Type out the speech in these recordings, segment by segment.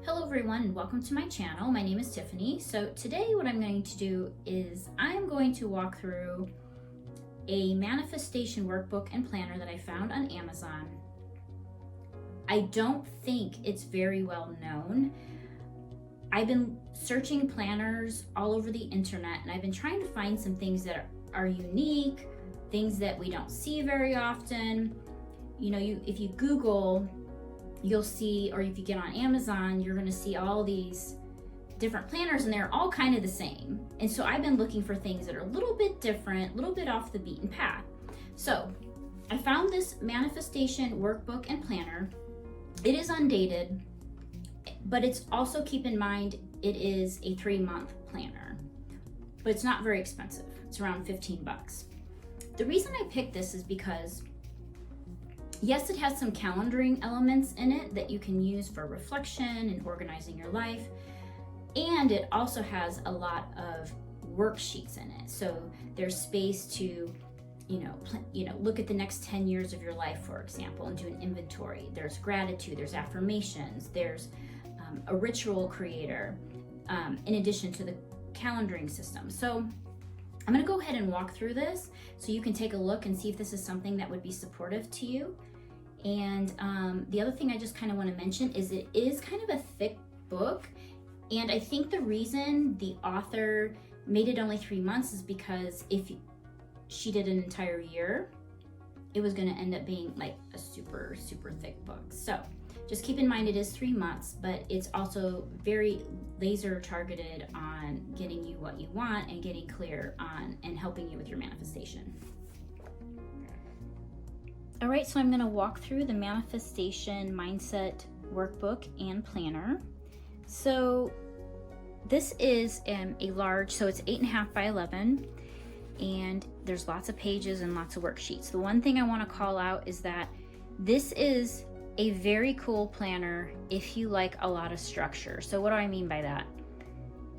Hello everyone and welcome to my channel. My name is Tiffany. So today what I'm going to do is I'm going to walk through a manifestation workbook and planner that I found on Amazon. I don't think it's very well known. I've been searching planners all over the internet and I've been trying to find some things that are unique, things that we don't see very often. You know, if you Google, you'll see, or if you get on Amazon, you're going to see all these different planners and they're all kind of the same. And so I've been looking for things that are a little bit different, a little bit off the beaten path. So I found this manifestation workbook and planner. It is undated, but it's also, keep in mind, it is a 3-month planner, but it's not very expensive. It's around 15 bucks. The reason I picked this is because yes, it has some calendaring elements in it that you can use for reflection and organizing your life. And it also has a lot of worksheets in it. So there's space to, look at the next 10 years of your life, for example, and do an inventory. There's gratitude, there's affirmations, there's a ritual creator, in addition to the calendaring system. So I'm gonna go ahead and walk through this so you can take a look and see if this is something that would be supportive to you. And the other thing I just kind of want to mention is it is kind of a thick book. And I think the reason the author made it only 3 months is because if she did an entire year, it was going to end up being like a super, super thick book. So just keep in mind it is 3 months, but it's also very laser targeted on getting you what you want and getting clear on and helping you with your manifestation. All right, so I'm going to walk through the manifestation mindset workbook and planner. So this is a large, so it's 8.5 by 11, and there's lots of pages and lots of worksheets. The one thing I want to call out is that this is a very cool planner if you like a lot of structure. So what do I mean by that?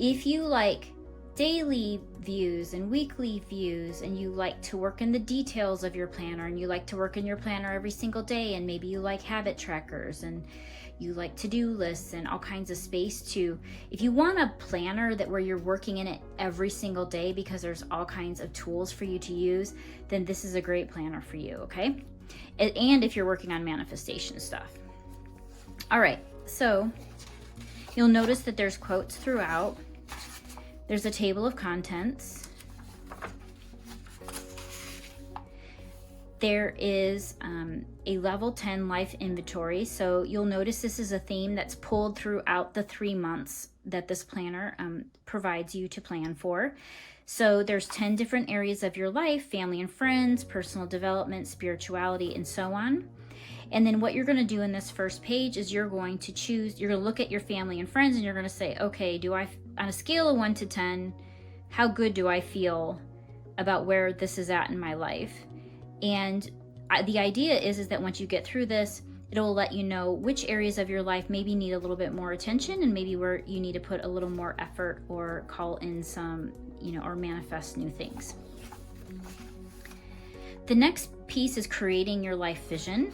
If you like daily views and weekly views, and you like to work in the details of your planner, and you like to work in your planner every single day, and maybe you like habit trackers and you like to-do lists and all kinds of space to, if you want a planner that where you're working in it every single day because there's all kinds of tools for you to use, then this is a great planner for you, okay? And if you're working on manifestation stuff. All right, so you'll notice that there's quotes throughout. There's a table of contents. There is a level 10 life inventory. So you'll notice this is a theme that's pulled throughout the 3 months that this planner provides you to plan for. So there's 10 different areas of your life: family and friends, personal development, spirituality, and so on. And then what you're going to do in this first page is you're going to look at your family and friends, and you're going to say, okay, on a scale of 1 to 10, how good do I feel about where this is at in my life? And the idea is that once you get through this, it'll let you know which areas of your life maybe need a little bit more attention, and maybe where you need to put a little more effort or call in some, or manifest new things. The next piece is creating your life vision.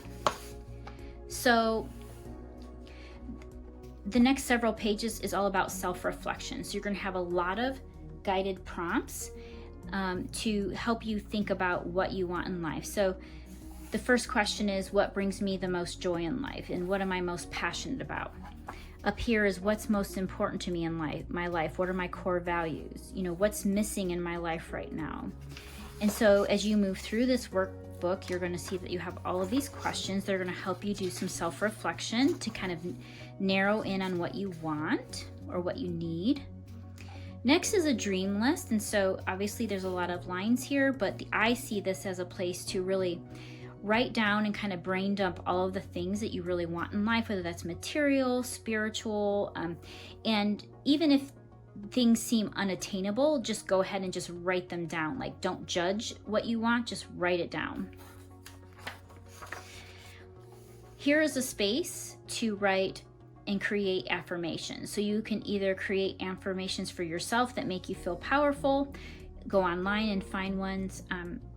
So the next several pages is all about self-reflection. So you're going to have a lot of guided prompts to help you think about what you want in life. So the first question is, what brings me the most joy in life, and what am I most passionate about? Up here is what's most important to me in my life. What are my core values? What's missing in my life right now? And so as you move through this workbook, you're going to see that you have all of these questions. They're going to help you do some self-reflection to kind of narrow in on what you want or what you need. Next is a dream list. And so obviously there's a lot of lines here, but I see this as a place to really write down and kind of brain dump all of the things that you really want in life, whether that's material, spiritual, and even if things seem unattainable, just go ahead and just write them down. Like, don't judge what you want, just write it down. Here is a space to write and create affirmations. So you can either create affirmations for yourself that make you feel powerful, go online and find ones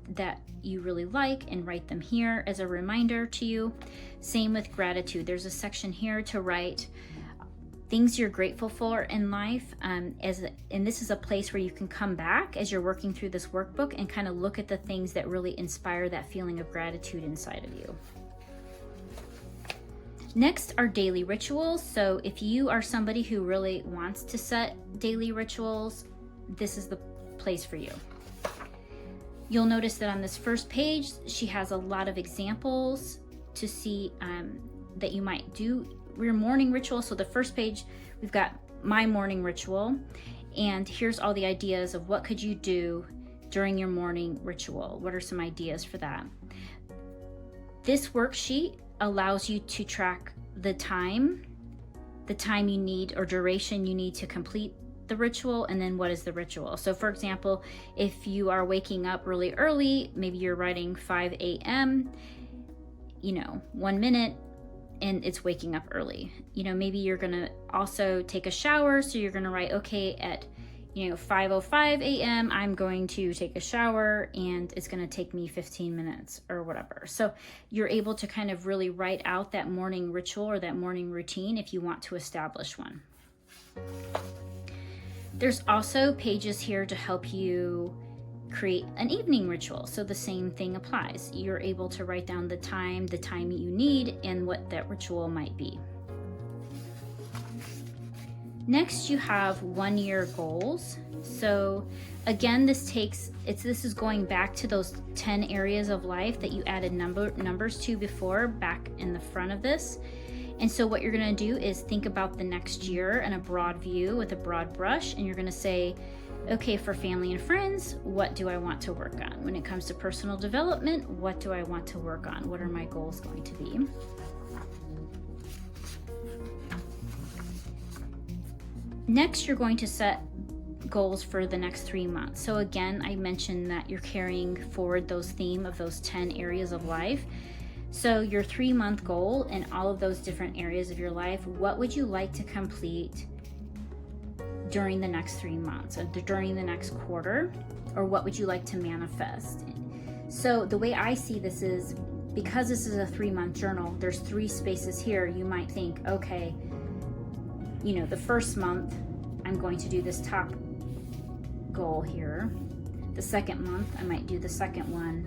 that you really like and write them here as a reminder to you. Same with gratitude. There's a section here to write things you're grateful for in life, and this is a place where you can come back as you're working through this workbook and kind of look at the things that really inspire that feeling of gratitude inside of you. Next are daily rituals. So if you are somebody who really wants to set daily rituals, this is the place for you. You'll notice that on this first page, she has a lot of examples to see that you might do your morning ritual. So the first page, we've got my morning ritual, and here's all the ideas of what could you do during your morning ritual. What are some ideas for that? This worksheet allows you to track the time you need or duration you need to complete the ritual, and then what is the ritual. So for example, if you are waking up really early, maybe you're writing 5 a.m., 1 minute, and it's waking up early. Maybe you're gonna also take a shower, so you're gonna write, okay, at 5:05 a.m. I'm going to take a shower and it's gonna take me 15 minutes or whatever. So you're able to kind of really write out that morning ritual or that morning routine if you want to establish one. There's also pages here to help you create an evening ritual. So the same thing applies. You're able to write down the time you need and what that ritual might be. Next, you have 1-year goals. So again, this is going back to those 10 areas of life that you added numbers to before, back in the front of this. And so what you're gonna do is think about the next year in a broad view with a broad brush, and you're gonna say, okay, for family and friends, what do I want to work on? When it comes to personal development, what do I want to work on? What are my goals going to be? Next, you're going to set goals for the next 3 months. So again, I mentioned that you're carrying forward those theme of those 10 areas of life. So your 3-month goal in all of those different areas of your life, what would you like to complete during the next 3 months or during the next quarter, or what would you like to manifest? So the way I see this is, because this is a 3-month journal, there's 3 spaces here. You might think, okay, the first month I'm going to do this top goal here. The second month I might do the second one,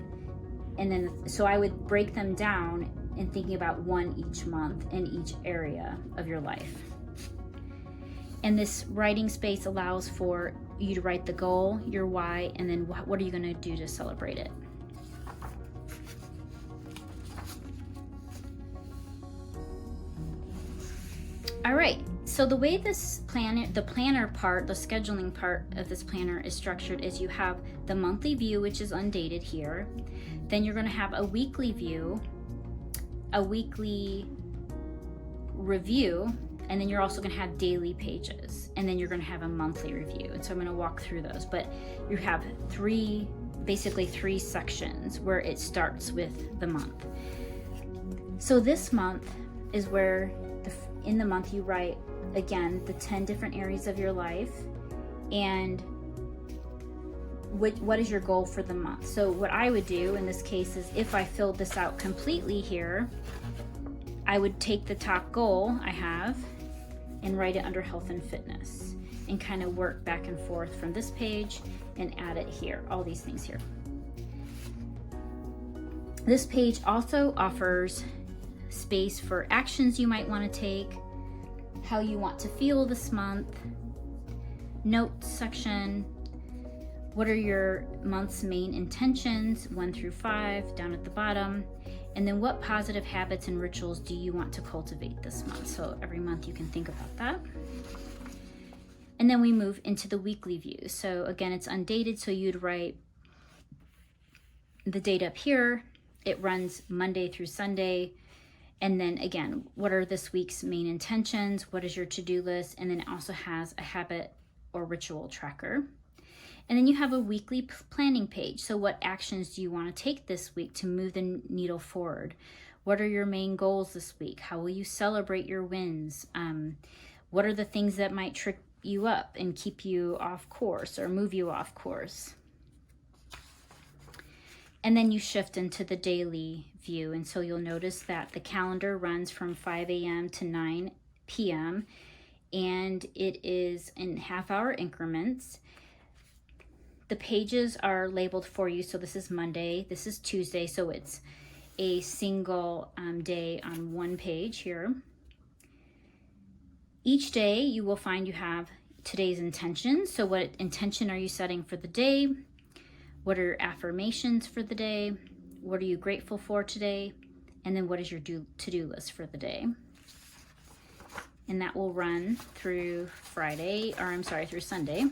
and then so I would break them down and thinking about one each month in each area of your life. And this writing space allows for you to write the goal, your why, and then what are you going to do to celebrate it. All right, so the way this planner part, the scheduling part of this planner is structured is you have the monthly view, which is undated here. Then you're going to have a weekly view, a weekly review, and then you're also going to have daily pages, and then you're going to have a monthly review. And so I'm going to walk through those, but you have basically three sections where it starts with the month. So this month is where in the month you write, again, the 10 different areas of your life and what is your goal for the month. So what I would do in this case is, if I filled this out completely here, I would take the top goal I have and write it under health and fitness and kind of work back and forth from this page and add it here, all these things here. This page also offers space for actions you might want to take, how you want to feel this month, notes section, what are your month's main intentions, 1 through 5, down at the bottom, and then what positive habits and rituals do you want to cultivate this month. So every month you can think about that. And then we move into the weekly view. So again, it's undated, so you'd write the date up here. It runs Monday through Sunday. And then again, what are this week's main intentions? What is your to-do list? And then it also has a habit or ritual tracker. And then you have a weekly planning page. So what actions do you want to take this week to move the needle forward? What are your main goals this week? How will you celebrate your wins? What are the things that might trip you up and keep you off course or move you off course? And then you shift into the daily view. And so you'll notice that the calendar runs from 5 a.m. to 9 p.m. and it is in half-hour increments. The pages are labeled for you. So this is Monday, this is Tuesday, so it's a single day on one page here. Each day you will find you have today's intention. So what intention are you setting for the day? What are your affirmations for the day? What are you grateful for today? And then what is your to-do list for the day? And that will run through through Sunday.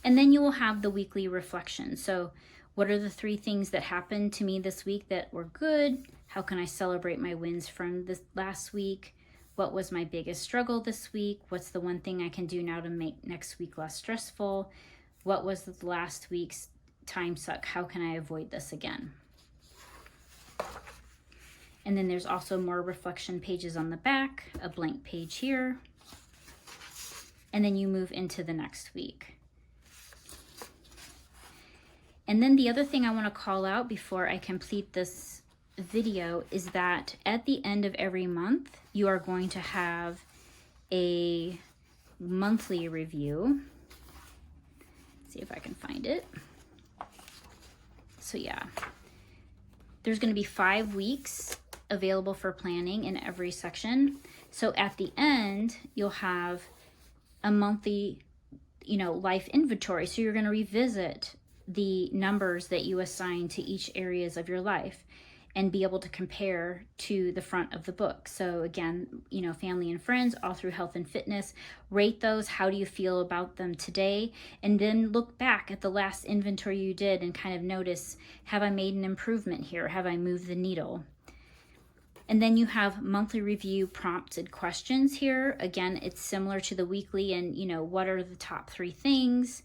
And then you will have the weekly reflection. So what are the 3 things that happened to me this week that were good? How can I celebrate my wins from this last week? What was my biggest struggle this week? What's the one thing I can do now to make next week less stressful? What was the last week's time suck? How can I avoid this again? And then there's also more reflection pages on the back, a blank page here. And then you move into the next week. And then the other thing I want to call out before I complete this video is that at the end of every month, you are going to have a monthly review. Let's see if I can find it. So yeah, there's going to be 5 weeks available for planning in every section. So at the end, you'll have a monthly, life inventory. So you're going to revisit the numbers that you assign to each areas of your life and be able to compare to the front of the book. So again, family and friends, all through health and fitness, rate those. How do you feel about them today? And then look back at the last inventory you did and kind of notice, have I made an improvement here? Have I moved the needle? And then you have monthly review prompted questions here. Again, it's similar to the weekly, and what are the top 3 things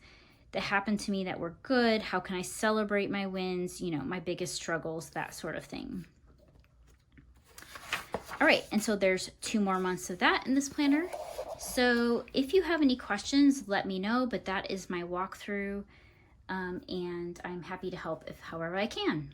that happened to me that were good? How can I celebrate my wins? My biggest struggles, that sort of thing. All right, and so there's 2 more months of that in this planner. So if you have any questions, let me know, but that is my walkthrough, and I'm happy to help however I can.